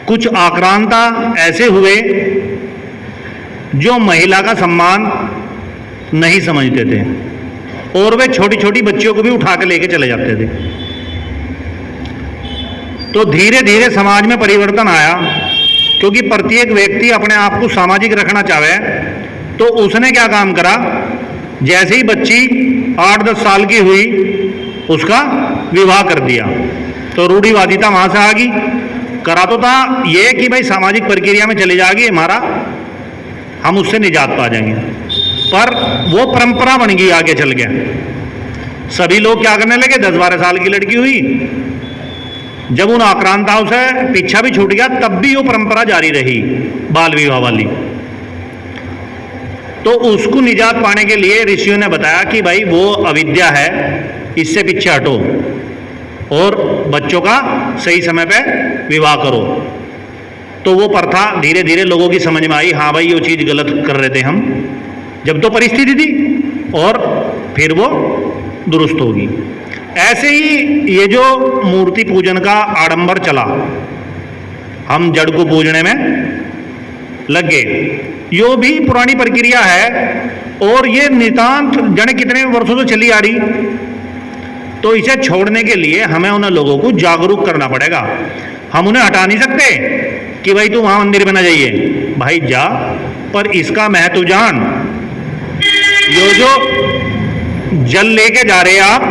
कुछ आक्रांता ऐसे हुए जो महिला का सम्मान नहीं समझते थे और वे छोटी छोटी बच्चियों को भी उठा के लेके चले जाते थे। तो धीरे धीरे समाज में परिवर्तन आया, क्योंकि प्रत्येक व्यक्ति अपने आप को सामाजिक रखना चाहे। तो उसने क्या काम करा, जैसे ही बच्ची 8-10 साल की हुई उसका विवाह कर दिया। तो रूढ़िवादिता वहां से आ गई। करा तो था ये कि भाई सामाजिक प्रक्रिया में चले जाएगी हमारा, हम उससे निजात पा जाएंगे, पर वो परंपरा बन गई, आगे चल गया। सभी लोग क्या करने लगे, 10-12 साल की लड़की हुई, जब उन आक्रांताओं से पीछा भी छूट गया तब भी वो परंपरा जारी रही बाल विवाह वाली। तो उसको निजात पाने के लिए ऋषियों ने बताया कि भाई वो अविद्या है, इससे पीछे हटो और बच्चों का सही समय पे विवाह करो। तो वो प्रथा धीरे धीरे लोगों की समझ में आई, हाँ भाई ये चीज़ गलत कर रहे थे हम, जब तो परिस्थिति थी, और फिर वो दुरुस्त होगी। ऐसे ही ये जो मूर्ति पूजन का आडंबर चला, हम जड़ को पूजने में लग गए, यो भी पुरानी प्रक्रिया है और ये नितांत जाने कितने वर्षों से चली आ रही। तो इसे छोड़ने के लिए हमें उन लोगों को जागरूक करना पड़ेगा। हम उन्हें हटा नहीं सकते कि भाई तू वहां मंदिर में ना जाइए, भाई जा, पर इसका महत्व जान। यो जो जल लेके जा रहे आप,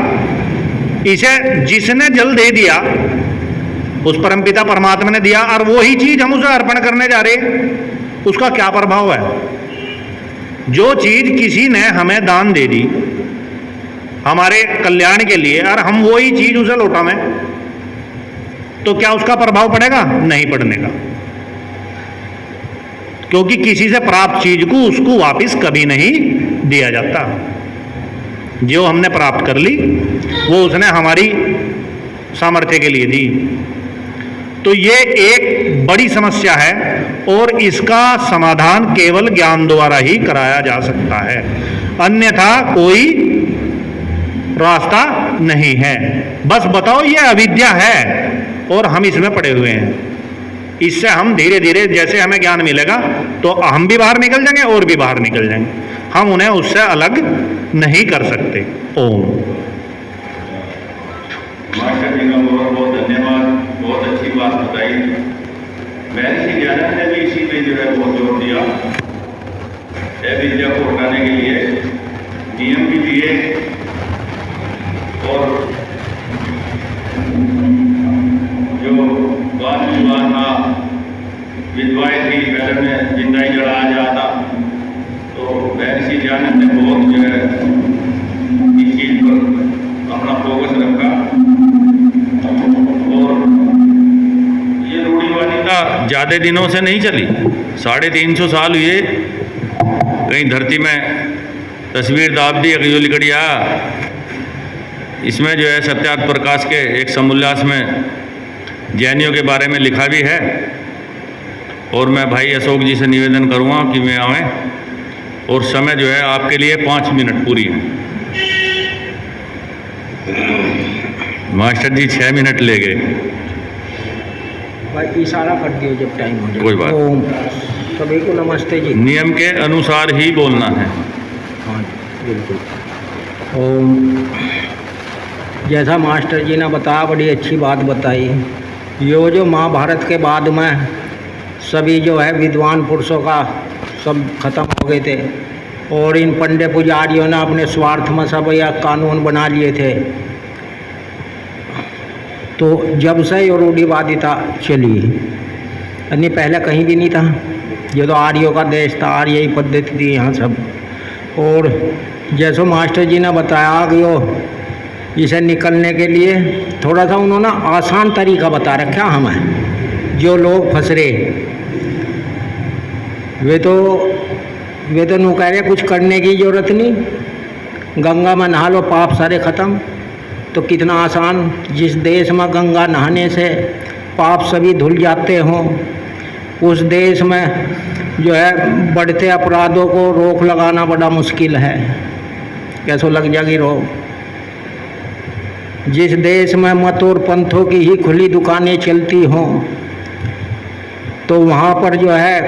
इसे जिसने जल दे दिया उस परमपिता परमात्मा ने दिया, और वही चीज हम उसे अर्पण करने जा रहे, उसका क्या प्रभाव है। जो चीज किसी ने हमें दान दे दी हमारे कल्याण के लिए, और हम वही चीज उसे लौटा में, तो क्या उसका प्रभाव पड़ेगा? नहीं पड़ने का, क्योंकि किसी से प्राप्त चीज को उसको वापस कभी नहीं दिया जाता। जो हमने प्राप्त कर ली वो उसने हमारी सामर्थ्य के लिए दी। तो ये एक बड़ी समस्या है और इसका समाधान केवल ज्ञान द्वारा ही कराया जा सकता है, अन्यथा कोई रास्ता नहीं है। बस बताओ ये अविद्या है और हम इसमें पड़े हुए हैं। इससे हम धीरे धीरे जैसे हमें ज्ञान मिलेगा तो हम भी बाहर निकल जाएंगे और भी बाहर निकल जाएंगे, हम उन्हें उससे अलग नहीं कर सकते। ओम। मास्टर जी का बहुत बहुत धन्यवाद, बहुत अच्छी बात बताई। महर्षि ज्ञानंद ने भी इसी पे जो है बहुत जोर दिया, विद्या को हटाने के लिए नियम भी दिए, और जो वाद विवाद था, विधवाएं थी, पहले में जिंदा ही जलाया जाता, तो महर्षि ज्ञानंद ने बहुत जो है इस चीज पर अपना फोकस रखा। और ये रूढ़िवादिता ज़्यादा दिनों से नहीं चली, 350 साल हुए। कहीं धरती में तस्वीर दाब दी अकजोली लिकड़िया, इसमें जो है सत्यार्थ प्रकाश के एक समोल्लास में जैनियों के बारे में लिखा भी है। और मैं भाई अशोक जी से निवेदन करूँगा कि वे आवें, और समय जो है आपके लिए 5 मिनट पूरी है। मास्टर जी 6 मिनट ले गए, भाई इशारा कर दियो जब टाइम हो जाए। कोई बात। ओम। सभी को नमस्ते जी। नियम के अनुसार ही बोलना है। हाँ बिल्कुल। ओम। जैसा मास्टर जी ने बताया, बड़ी अच्छी बात बताई। यो जो महाभारत के बाद में सभी जो है विद्वान पुरुषों का सब खत्म हो गए थे, और इन पंडे पुजारियों ने अपने स्वार्थ में सब यह कानून बना लिए थे। तो जब से ये रूढ़िवादिता चली, यानी पहले कहीं भी नहीं था, ये तो आर्यों का देश था, आर्य ही पद्धति थी यहाँ सब। और जैसे मास्टर जी ने बताया कि वो इसे निकलने के लिए थोड़ा सा उन्होंने आसान तरीका बता रखा हमें। जो लोग फंस रहे वे तो नू कह रहे कुछ करने की ज़रूरत नहीं, गंगा में नहा लो पाप सारे ख़त्म। तो कितना आसान, जिस देश में गंगा नहाने से पाप सभी धुल जाते हों, उस देश में जो है बढ़ते अपराधों को रोक लगाना बड़ा मुश्किल है। कैसो लग जाएगी रोक। जिस देश में मत और पंथों की ही खुली दुकानें चलती हों, तो वहाँ पर जो है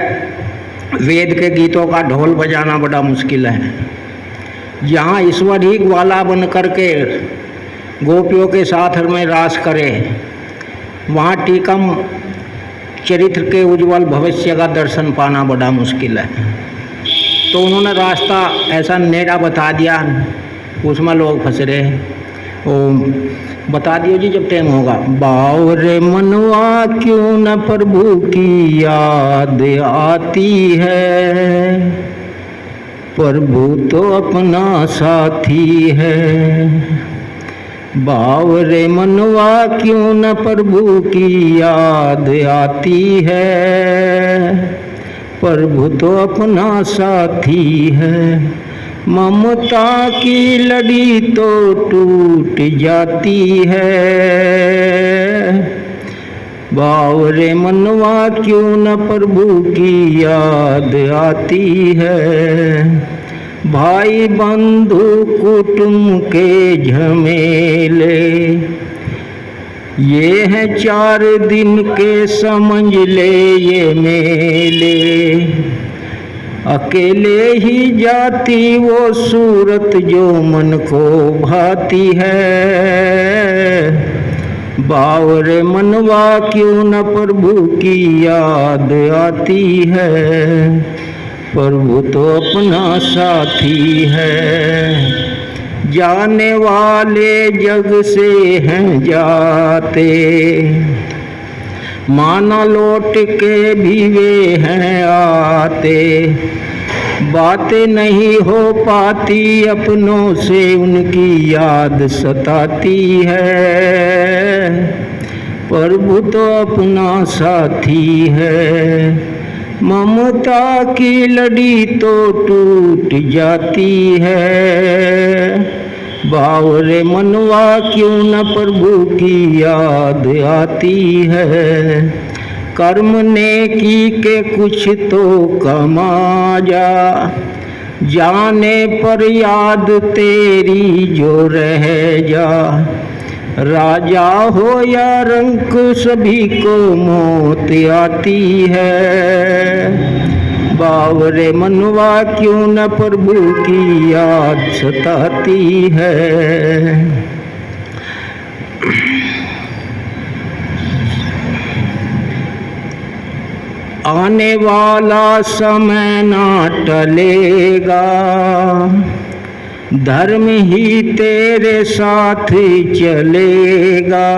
वेद के गीतों का ढोल बजाना बड़ा मुश्किल है। जहाँ ईश्वर ही ग्वाला बन करके गोपियों के साथ में रास करे, वहाँ टीकम चरित्र के उज्जवल भविष्य का दर्शन पाना बड़ा मुश्किल है। तो उन्होंने रास्ता ऐसा नेड़ा बता दिया, उसमें लोग फंस रहे। ओम बता दियो जी जब टाइम होगा। बावरे मनवा क्यों न प्रभु की याद आती है, प्रभु तो अपना साथी है। बावरे मनवा क्यों न प्रभु की याद आती है, प्रभु तो अपना साथी है। ममता की लड़ी तो टूट जाती है, बावरे मनवा क्यों न प्रभु की याद आती है। भाई बंधु कुटुंब के झमेले, ये है 4 दिन के समझ ले ये मेले। अकेले ही जाती वो सूरत जो मन को भाती है, बावरे मनवा क्यों न प्रभु की याद आती है, प्रभु तो अपना साथी है। जाने वाले जग से हैं जाते, माना लौट के भी वे हैं आते। बातें नहीं हो पाती अपनों से, उनकी याद सताती है, प्रभु तो अपना साथी है। ममता की लड़ी तो टूट जाती है, बावरे मनवा क्यों न प्रभु की याद आती है। कर्म नेकी के कुछ तो कमा जा, जाने पर याद तेरी जो रह जा। राजा हो या रंक सभी को मौत आती है, बावरे मनवा क्यों न प्रभु की याद सताती है। आने वाला समय ना टलेगा, धर्म ही तेरे साथ चलेगा।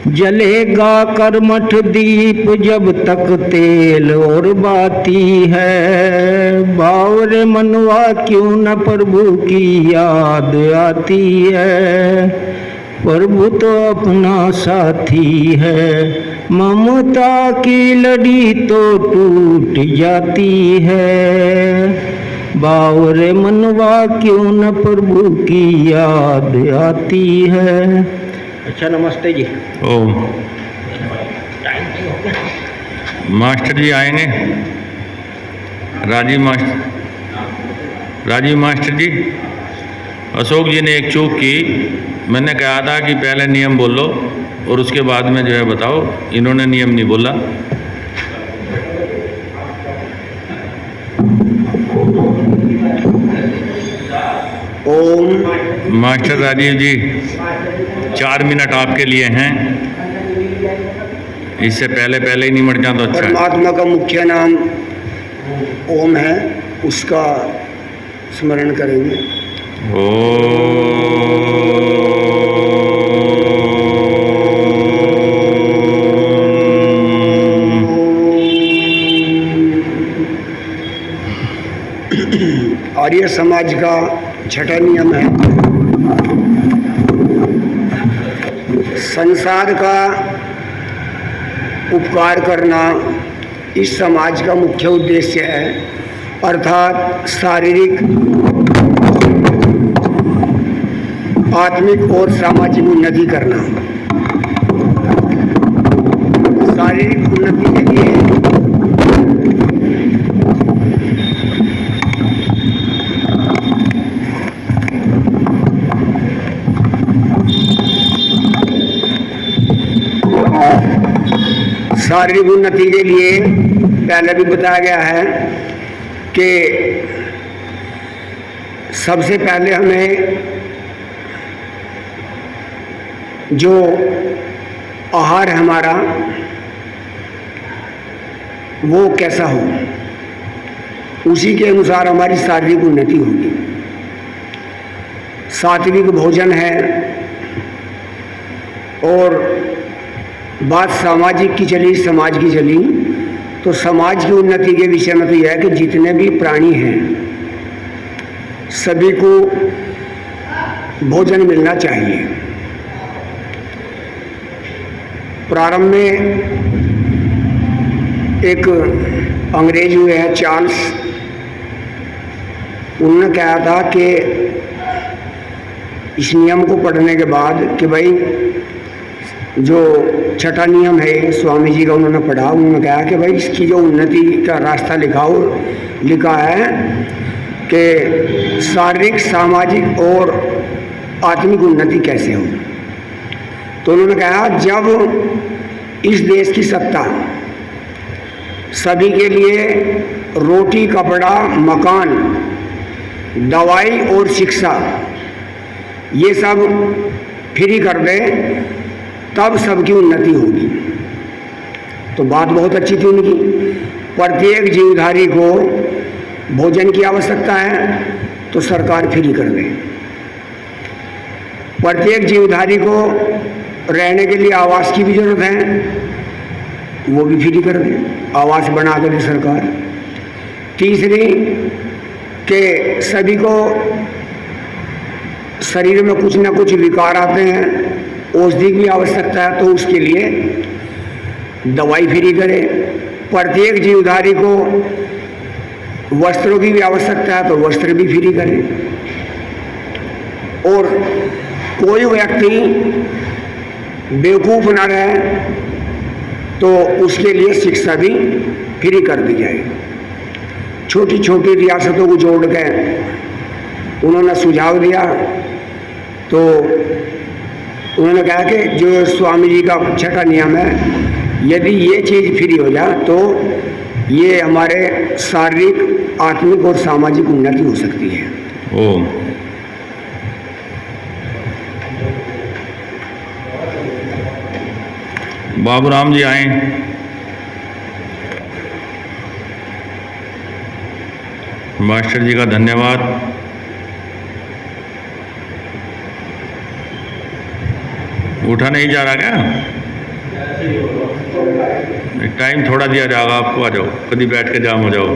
जलेगा कर्मठ दीप जब तक तेल और बाती है, बावरे मनवा क्यों न प्रभु की याद आती है, प्रभु तो अपना साथी है। ममता की लड़ी तो टूट जाती है, बावरे मनवा क्यों न प्रभु की याद आती है। अच्छा नमस्ते जी। ओम मास्टर जी आएंगे, राजीव मास्टर जी। अशोक जी ने एक चूक की, मैंने कहा था कि पहले नियम बोलो और उसके बाद में जो है बताओ, इन्होंने नियम नहीं बोला। ओम मास्टर राजीव जी 4 मिनट आपके लिए हैं, इससे पहले ही नहीं मर जाता तो अच्छा है। परमात्मा का मुख्य नाम ओम है, उसका स्मरण करेंगे। आर्य समाज का छठा नियम है, संसार का उपकार करना इस समाज का मुख्य उद्देश्य है, अर्थात शारीरिक, आत्मिक और सामाजिक उन्नति करना। शारीरिक उन्नति के लिए शारीरिक उन्नति के लिए पहले भी बताया गया है कि सबसे पहले हमें जो आहार है हमारा वो कैसा हो, उसी के अनुसार हमारी शारीरिक उन्नति होगी। सात्विक भोजन है। और बात सामाजिक की चली, समाज की चली, तो समाज की उन्नति के विषय में तो यह है कि जितने भी प्राणी हैं सभी को भोजन मिलना चाहिए। प्रारंभ में एक अंग्रेज हुए हैं चार्ल्स, उन्होंने कहा था कि इस नियम को पढ़ने के बाद कि भाई जो छठा नियम है स्वामी जी का उन्होंने पढ़ा, उन्होंने कहा कि भाई इसकी जो उन्नति का रास्ता लिखा है कि शारीरिक, सामाजिक और आत्मिक उन्नति कैसे हो। तो उन्होंने कहा जब इस देश की सत्ता सभी के लिए रोटी, कपड़ा, मकान, दवाई और शिक्षा ये सब फ्री कर दे तब सबकी उन्नति होगी। तो बात बहुत अच्छी थी उनकी। प्रत्येक जीवधारी को भोजन की आवश्यकता है तो सरकार फ्री कर दे। प्रत्येक जीवधारी को रहने के लिए आवास की भी जरूरत है, वो भी फ्री कर दे, आवास बना कर दे सरकार। तीसरी कि सभी को शरीर में कुछ ना कुछ विकार आते हैं, औषधि की आवश्यकता है तो उसके लिए दवाई फ्री करे। प्रत्येक जीवधारी को वस्त्रों की भी आवश्यकता है तो वस्त्र भी फ्री करे। और कोई व्यक्ति बेवकूफ़ ना रहे तो उसके लिए शिक्षा भी फ्री कर दी जाए। छोटी छोटी रियासतों को जोड़ के उन्होंने सुझाव दिया। तो उन्होंने कहा कि जो स्वामी जी का छठा नियम है, यदि ये चीज़ फ्री हो जाए तो ये हमारे शारीरिक, आत्मिक और सामाजिक उन्नति हो सकती है। ओम। बाबूराम जी आए। मास्टर जी का धन्यवाद। उठा नहीं जा रहा क्या? टाइम थोड़ा दिया जाएगा आपको, आ जाओ, कभी बैठ के जाम हो जाओ।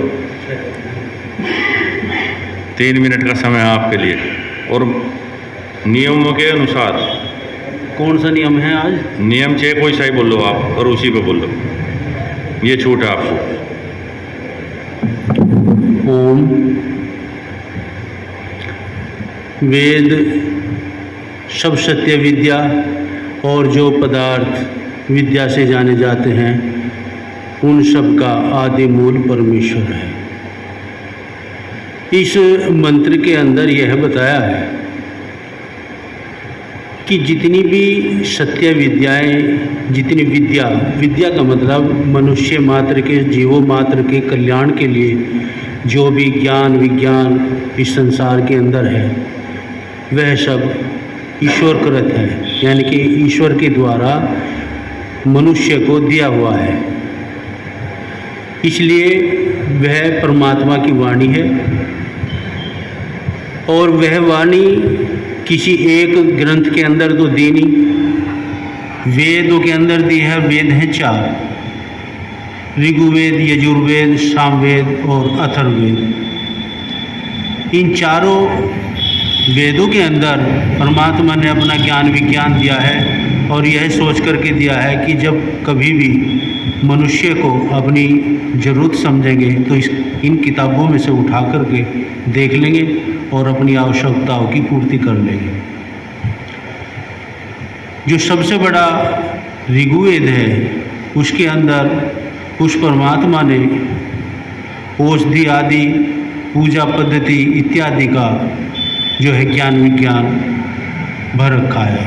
3 मिनट का समय है आपके लिए। और नियमों के अनुसार कौन सा नियम है आज? नियम चाहिए कोई सा ही बोल लो आप, और उसी पे बोल लो, ये छूट है आपको। ओम। वेद, सब सत्य विद्या और जो पदार्थ विद्या से जाने जाते हैं उन सब का आदि मूल परमेश्वर है। इस मंत्र के अंदर यह बताया है कि जितनी भी सत्य विद्याएं, जितनी विद्या का मतलब मनुष्य मात्र के, जीवों मात्र के कल्याण के लिए जो भी ज्ञान विज्ञान इस संसार के अंदर है वह सब ईश्वर कृत है, यानी कि ईश्वर के द्वारा मनुष्य को दिया हुआ है। इसलिए वह परमात्मा की वाणी है और वह वाणी किसी एक ग्रंथ के अंदर तो दी नहीं, वेदों के अंदर दी है। वेद हैं 4, ऋग्वेद, यजुर्वेद, सामवेद और अथर्ववेद। इन चारों वेदों के अंदर परमात्मा ने अपना ज्ञान विज्ञान दिया है और यह सोच करके दिया है कि जब कभी भी मनुष्य को अपनी ज़रूरत समझेंगे तो इन किताबों में से उठा करके देख लेंगे और अपनी आवश्यकताओं की पूर्ति कर लेंगे। जो सबसे बड़ा ऋग्वेद है उसके अंदर उस परमात्मा ने औषधि आदि, पूजा पद्धति इत्यादि का जो है ज्ञान विज्ञान भर रखा है।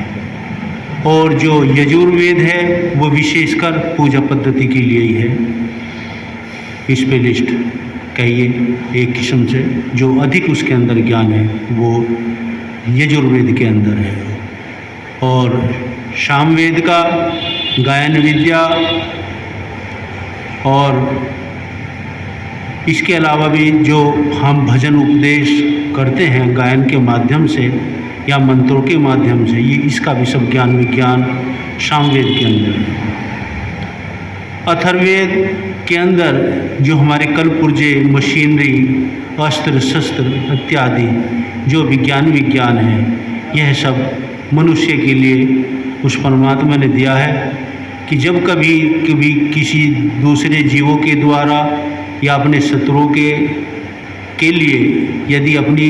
और जो यजुर्वेद है वो विशेषकर पूजा पद्धति के लिए ही है। स्पेशलिस्ट कहिए एक किस्म से जो अधिक उसके अंदर ज्ञान है वो यजुर्वेद के अंदर है। और सामवेद का गायन विद्या और इसके अलावा भी जो हम भजन उपदेश करते हैं गायन के माध्यम से या मंत्रों के माध्यम से, ये इसका भी सब ज्ञान विज्ञान सामवेद के अंदर है। अथर्ववेद के अंदर जो हमारे कल पुर्जे, मशीनरी, अस्त्र शस्त्र इत्यादि जो विज्ञान है, यह सब मनुष्य के लिए उस परमात्मा ने दिया है कि जब कभी किसी दूसरे जीवों के द्वारा या अपने शत्रुओं के लिए यदि अपनी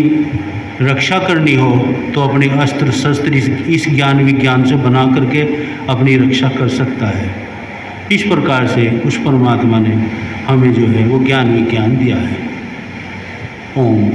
रक्षा करनी हो तो अपने अस्त्र शस्त्र इस ज्ञान विज्ञान से बना करके अपनी रक्षा कर सकता है। इस प्रकार से उस परमात्मा ने हमें जो है वो ज्ञान विज्ञान दिया है। ओम।